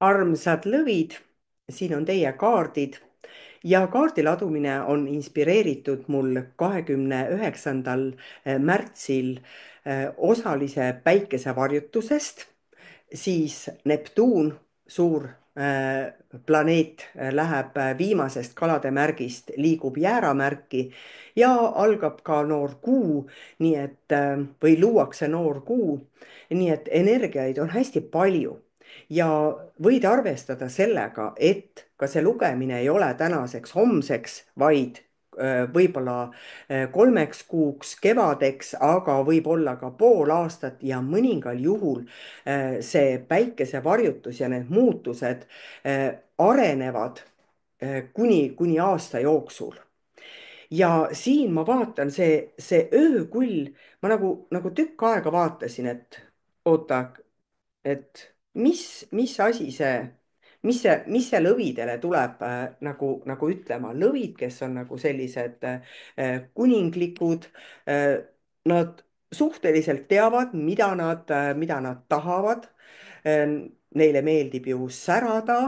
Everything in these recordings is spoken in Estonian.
Armsad lõvid, siin on teie kaardid ja kaardi ladumine on inspireeritud mul 29. märtsil osalise päikesevarjutusest, siis Neptuun, suur planeet, läheb viimasest kalade märgist, liigub jääramärki ja algab ka noor kuu, nii et või luuakse noor kuu, nii et energiaid on hästi palju ja võid arvestada sellega, et ka see lugemine ei ole tänaseks homseks, vaid võib-olla 3 kuuks kevadeks, aga võib-olla ka pool aastat ja mõningal juhul see päikesevarjutus ja need muutused arenevad kuni aasta jooksul. Ja siin ma vaatan see öökull, ma nagu tükk aega vaatasin, et oota, et mis asi see, mis see lõvidele tuleb nagu ütlema. Lõvid, kes on nagu sellised kuninglikud, nad suhteliselt teavad, mida nad tahavad. Neile meeldib ju särada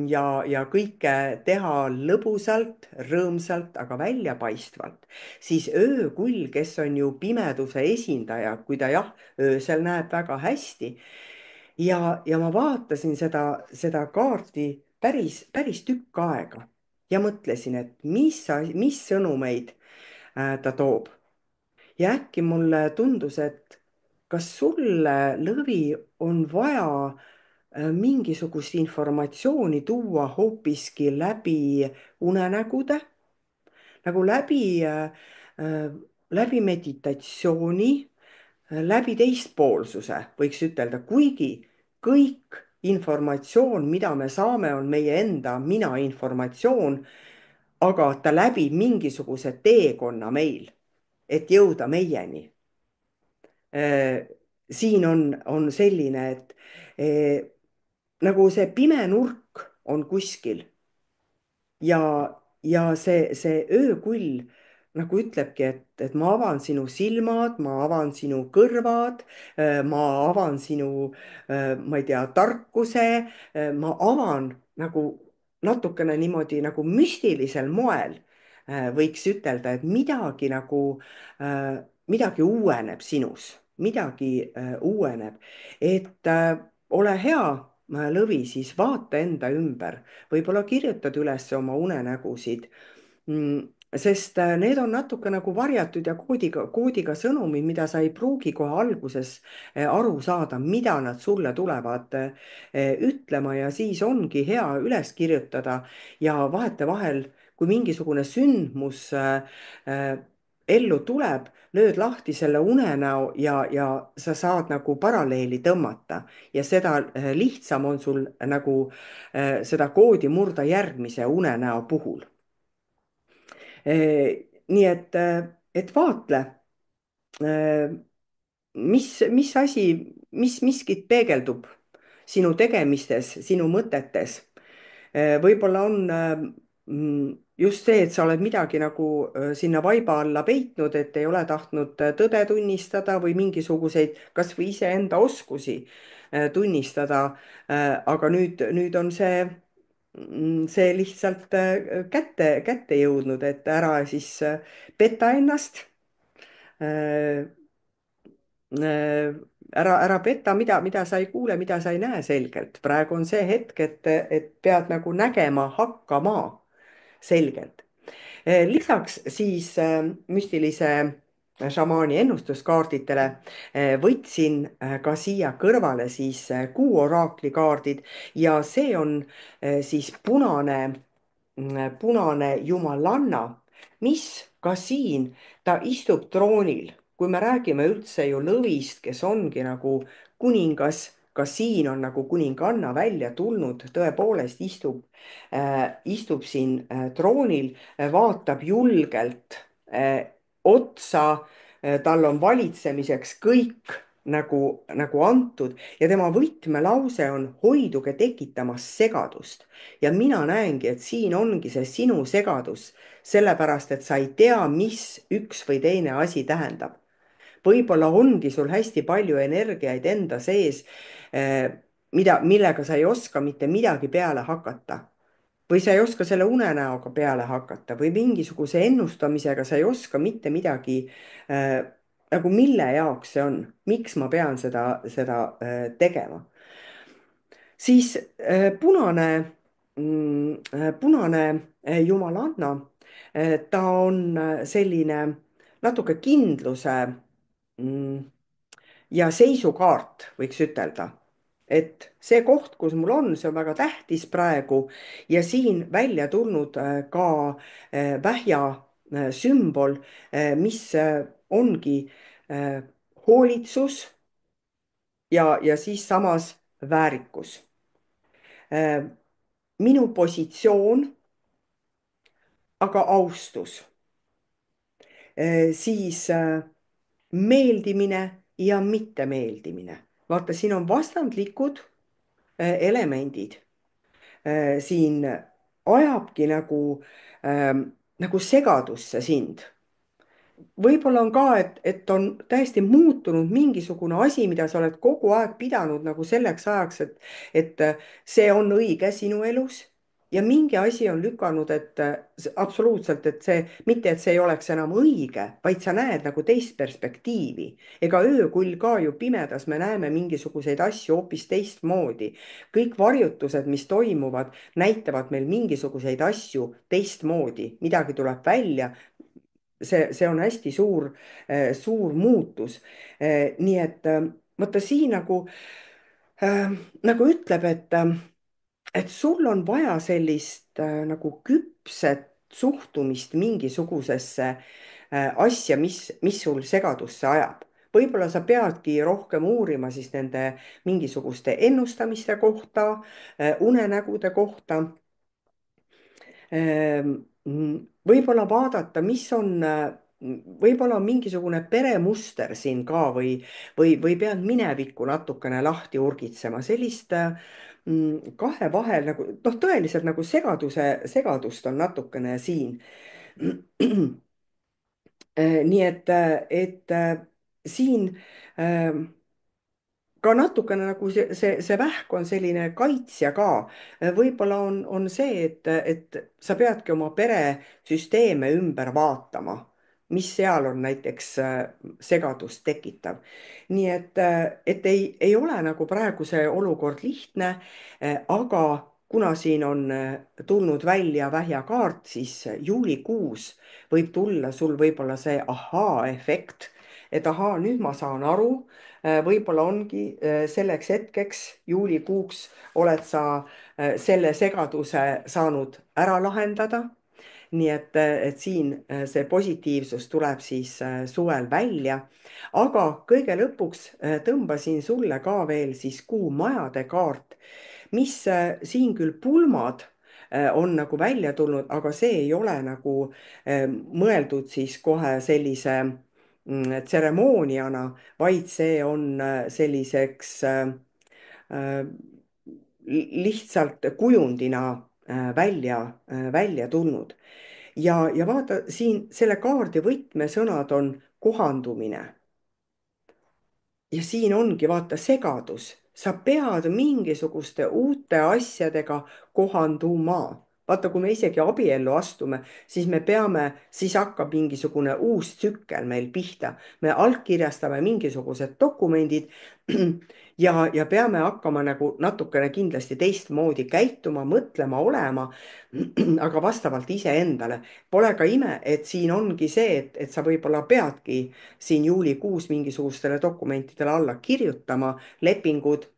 ja kõike teha lõbusalt, rõõmsalt, aga väljapaistvalt. Siis öökull, kes on ju pimeduse esindaja, kui ta jah, öösel näeb väga hästi. Ja ma vaatasin seda kaarti päris tükk aega ja mõtlesin, et mis sõnumeid ta toob. Ja äkki mulle tundus, et kas sulle, Lõvi, on vaja mingisugust informatsiooni tuua hoopiski läbi unenägude, nagu läbi meditatsiooni, läbi teistpoolsuse, võiks ütelda, kuigi kõik informatsioon, mida me saame, on meie enda mina informatsioon, aga ta läbib mingisuguse teekonna meil, et jõuda meieni. Siin on selline, et nagu see pime nurk on kuskil ja, ja see öökull nagu ütlebki, et ma avan sinu silmad, ma avan sinu kõrvad, ma avan sinu, ma ei tea, tarkuse, ma avan nagu natukene niimoodi nagu müstilisel moel võiks ütelda, et midagi uueneb sinus, midagi uueneb, et ole hea, Lõvi, siis vaata enda ümber, võib-olla kirjutad üles oma unenägusid. Sest need on natuke nagu varjatud ja koodiga sõnumid, mida sa ei pruugi kohe alguses aru saada, mida nad sulle tulevad ütlema, ja siis ongi hea üles kirjutada ja vahetevahel, kui mingisugune sündmus ellu tuleb, lööd lahti selle unenäo ja sa saad nagu paralleeli tõmmata ja seda lihtsam on sul nagu seda koodi murda järgmise unenäo puhul. Nii et vaatle, eh, mis asi, miskit peegeldub sinu tegemistes, sinu mõtetes. Võib-olla on just see, et sa oled midagi nagu sinna vaiba alla peitnud, et ei ole tahtnud tõde tunnistada või mingisuguseid kas või iseenda oskusi tunnistada. Aga nüüd on see lihtsalt kätte jõudnud, et ära siis peta ennast. äh, ära peta, mida sa ei kuule, mida sa ei näe selgelt. praegu on see hetk, et pead nagu nägema hakkama selgelt. Lisaks siis müstilise šamaani ennustuskaarditele võtsin ka siia kõrvale siis kuuoraakli kaardid ja see on siis punane jumalanna, mis ka siin, ta istub troonil. Kui me räägime üldse ju lõvist, kes ongi nagu kuningas, ka siin on nagu kuninganna välja tulnud, tõepoolest istub siin troonil, vaatab julgelt otsa, tal on valitsemiseks kõik nagu antud ja tema võtmelause on hoiduge tekitamast segadust. Ja mina näengi, et siin ongi see sinu segadus, sellepärast et sa ei tea, mis üks või teine asi tähendab. Võib-olla ongi sul hästi palju energiaid enda sees millega sa ei oska mitte midagi peale hakata. Või sa ei oska selle unenäoga peale hakata või mingisuguse ennustamisega sa ei oska mitte midagi nagu mille jaoks see on, miks ma pean seda tegema. Siis punane jumalanna, ta on selline natuke kindluse mm, ja seisukaart, võiks ütelda. Et see koht, kus mul on, see on väga tähtis praegu ja siin välja tulnud ka vähja sümbol, mis ongi hoolitsus ja siis samas väärikus. Minu positsioon, aga austus, siis meeldimine ja mittemeeldimine. vaata, siin on vastandlikud elemendid. Siin ajabki nagu segadusse sind. Võib-olla on ka, et on täiesti muutunud mingisugune asi, mida sa oled kogu aeg pidanud nagu selleks ajaks, et see on õige sinu elus. ja mingi asi on lükanud, et absoluutselt, et see, mitte et see ei oleks enam õige, vaid sa näed nagu teist perspektiivi. ega öökull ka ju pimedas me näeme mingisuguseid asju hoopis teistmoodi. kõik varjutused, mis toimuvad, näitavad meil mingisuguseid asju teistmoodi, midagi tuleb välja. See on hästi suur muutus. nii et vaata siin nagu ütleb, et sul on vaja sellist nagu küpset suhtumist mingisugusesse asja, mis sul segadusse ajab. võib-olla sa peadki rohkem uurima siis nende mingisuguste ennustamiste kohta, unenägude kohta. Võib-olla vaadata, võib-olla on mingisugune peremuster siin ka või pead minevikku natukene lahti urgitsema, sellist kahe vahel nagu noh, tõeliselt nagu segadust on natukene siin. nii et siin ka natukene nagu see vähk on selline kaitsja ka. võib-olla on see, et sa peadki oma peresüsteeme ümber vaatama, mis seal on näiteks segadust tekitav. nii et ei ole nagu praegu see olukord lihtne, aga kuna siin on tulnud välja vähjakaart, siis juulikuus võib tulla sul võib-olla see ahaa-efekt, et ahaa, nüüd ma saan aru. võib-olla ongi selleks hetkeks, juulikuuks, oled sa selle segaduse saanud ära lahendada. nii et siin see positiivsus tuleb siis suvel välja. aga kõige lõpuks tõmbasin sulle ka veel siis kuumajade kaart, mis siin küll pulmad on nagu välja tulnud, aga see ei ole nagu mõeldud siis kohe sellise tseremooniana, vaid see on selliseks äh, lihtsalt kujundina välja tulnud. ja vaata siin selle kaardi võtmesõnad on kohandumine. ja siin ongi vaata segadus, sa pead mingisuguste uute asjadega kohanduma. vaata, kui me isegi abiellu astume, siis hakkab mingisugune uus tsükkel meil pihta. me allkirjastame mingisugused dokumendid ja peame hakkama nagu natukene kindlasti teistmoodi käituma, mõtlema, olema, aga vastavalt iseendale. Pole ka ime, et siin ongi see, et sa võib-olla peadki siin juulikuus mingisugustele dokumentidele alla kirjutama, lepingud,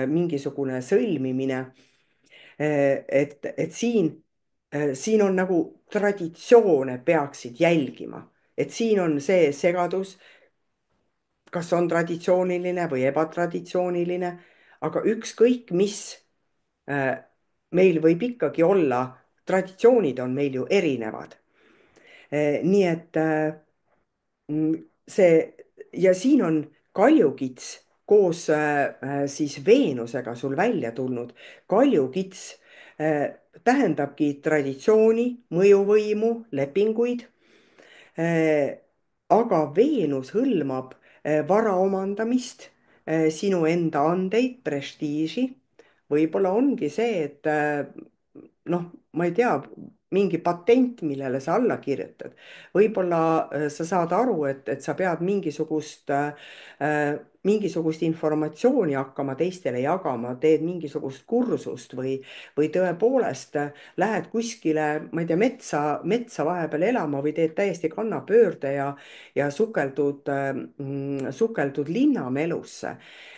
mingisugune sõlmimine. et siin on nagu traditsioone peaksid jälgima, et siin on see segadus, kas on traditsiooniline või ebatraditsiooniline, aga ükskõik mis äh, meil võib ikkagi olla, traditsioonid on meil ju erinevad. nii et see ja siin on kaljukits koos siis Veenusega sul välja tulnud. kaljukits tähendabki traditsiooni, mõjuvõimu, lepinguid. aga Veenus hõlmab vara omandamist, sinu enda andeid, prestiiži. võib-olla ongi see, et noh, ma ei tea, mingi patent, millele sa alla kirjutad. võib-olla sa saad aru, et sa pead mingisugust informatsiooni hakkama teistele jagama, teed mingisugust kursust või tõepoolest lähed kuskile, ma ei tea, metsa vahepeal elama või teed täiesti kannapöörde ja sukeldud linnamelusse.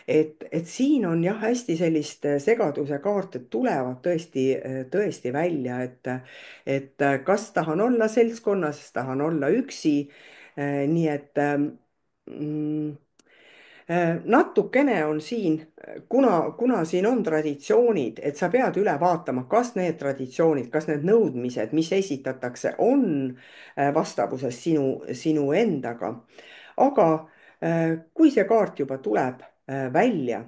Et siin on jah, hästi sellist segaduse kaarte tulevad tõesti välja, et kas tahan olla seltskonnas, tahan olla üksi. Nii et mm, natukene on siin, kuna siin on traditsioonid, et sa pead üle vaatama, kas need traditsioonid, kas need nõudmised, mis esitatakse, on vastavuses sinu endaga. aga kui see kaart juba tuleb välja,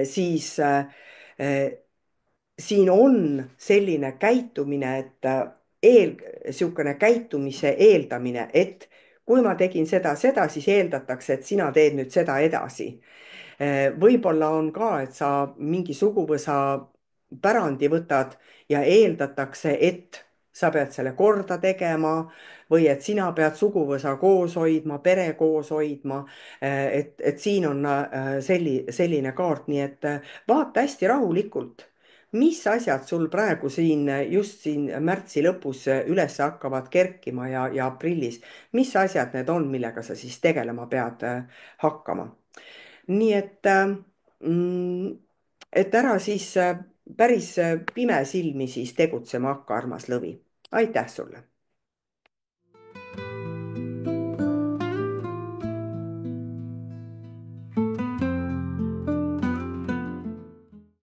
siis siin on selline käitumine, et niisugune käitumise eeldamine, et kui ma tegin seda, siis eeldatakse, et sina teed nüüd seda edasi. võib-olla on ka, et sa mingi suguvõsa pärandi võtad ja eeldatakse, et sa pead selle korda tegema või et sina pead suguvõsa koos hoidma, pere koos hoidma. et siin on selline kaart, nii et vaata hästi rahulikult, mis asjad sul praegu siin just siin märtsi lõpus üles hakkavad kerkima ja aprillis, mis asjad need on, millega sa siis tegelema pead hakkama. nii mm, et ära siis päris pimesilmi siis tegutsema hakka, armas lõvi. aitäh sulle.